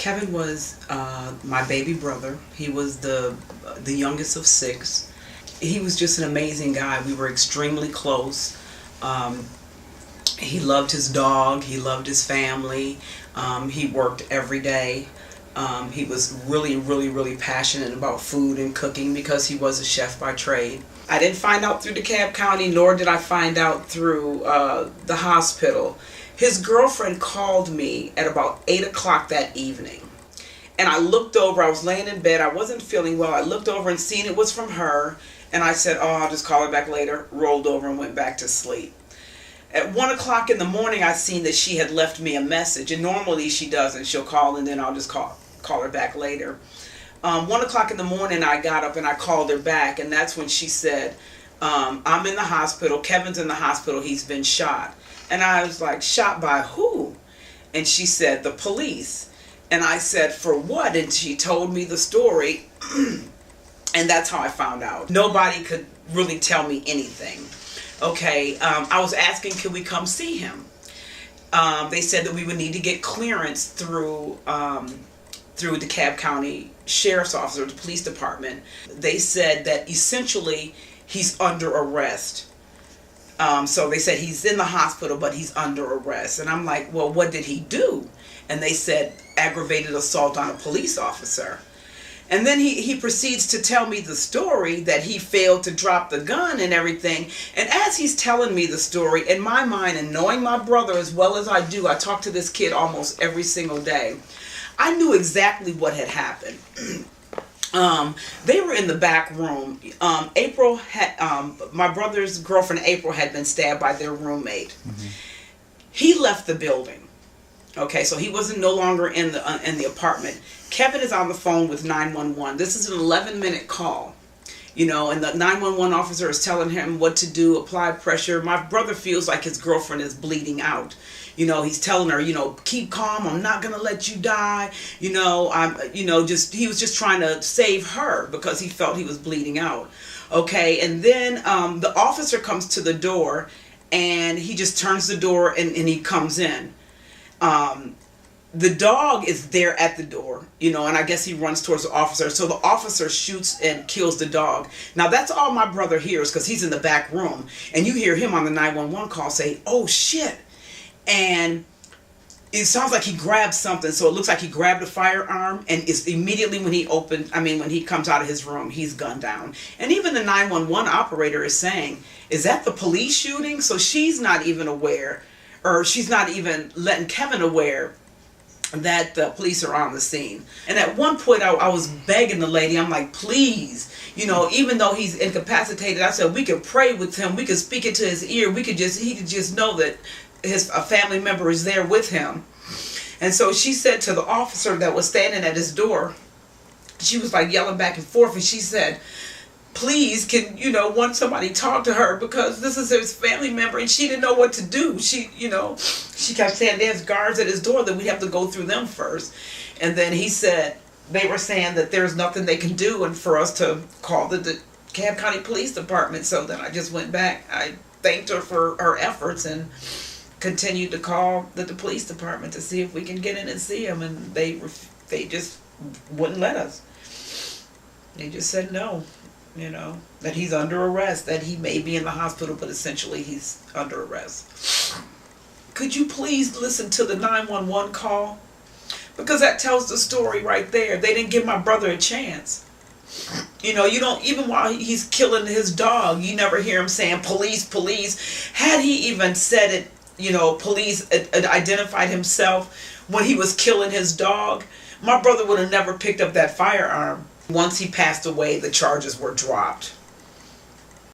Kevin was my baby brother. He was the youngest of six. He was just an amazing guy. We were extremely close. He loved his dog. He loved his family. He worked every day. He was really, really, really passionate about food and cooking because he was a chef by trade. I didn't find out through DeKalb County, nor did I find out through the hospital. His girlfriend called me at about 8 o'clock that evening. And I looked over, I was laying in bed, I wasn't feeling well. I looked over and seen it was from her. And I said, oh, I'll just call her back later. Rolled over and went back to sleep. At 1 o'clock in the morning, I seen that she had left me a message. And normally she doesn't. She'll call and then I'll just call her back later. 1 o'clock in the morning, I got up and I called her back. And that's when she said, I'm in the hospital. Kevin's in the hospital. He's been shot. And I was like, shot by who? And she said, the police. And I said, for what? And she told me the story. And that's how I found out. Nobody could really tell me anything. Okay, I was asking, could we come see him? They said that we would need to get clearance through DeKalb County Sheriff's Office or the police department. They said that essentially he's under arrest. So they said he's in the hospital, but he's under arrest. And I'm like, well, what did he do? And they said aggravated assault on a police officer. And then he proceeds to tell me the story that he failed to drop the gun and everything. And as he's telling me the story, in my mind, and knowing my brother as well as I do, I talk to this kid almost every single day. I knew exactly what had happened. They were in the back room. April had, my brother's girlfriend April had been stabbed by their roommate. Mm-hmm. He left the building. Okay, so he wasn't no longer in the apartment. Kevin is on the phone with 911. This is an 11-minute call, you know, and the 911 officer is telling him what to do, apply pressure. My brother feels like his girlfriend is bleeding out. You know, he's telling her, you know, keep calm. I'm not going to let you die. You know, he was just trying to save her because he felt he was bleeding out. Okay, and then the officer comes to the door and he just turns the door and he comes in. The dog is there at the door, you know, and I guess he runs towards the officer. So the officer shoots and kills the dog. Now, that's all my brother hears because he's in the back room. And you hear him on the 911 call say, oh, shit. And it sounds like he grabbed something. So it looks like he grabbed a firearm. And it's immediately when he comes out of his room, he's gunned down. And even the 911 operator is saying, is that the police shooting? So she's not even aware, or she's not even letting Kevin aware that the police are on the scene. And at one point I was begging the lady, I'm like, please, you know, even though he's incapacitated, I said we could pray with him, we could speak into his ear, he could just know that a family member is there with him. And so she said to the officer that was standing at his door, she was like yelling back and forth, and she said, please, can, you know, want somebody talk to her because this is his family member, and she didn't know what to do. She kept saying there's guards at his door, that we'd have to go through them first. And then he said, they were saying that there's nothing they can do and for us to call the DeKalb County Police Department. So then I just went back. I thanked her for her efforts and continued to call the police department to see if we can get in and see him, and they just wouldn't let us. They just said no. You know, that he's under arrest, that he may be in the hospital, but essentially he's under arrest. Could you please listen to the 911 call? Because that tells the story right there. They didn't give my brother a chance. You know, you don't, even while he's killing his dog, you never hear him saying, police, police. Had he even said it, you know, police, identified himself when he was killing his dog, my brother would have never picked up that firearm. Once he passed away, the charges were dropped.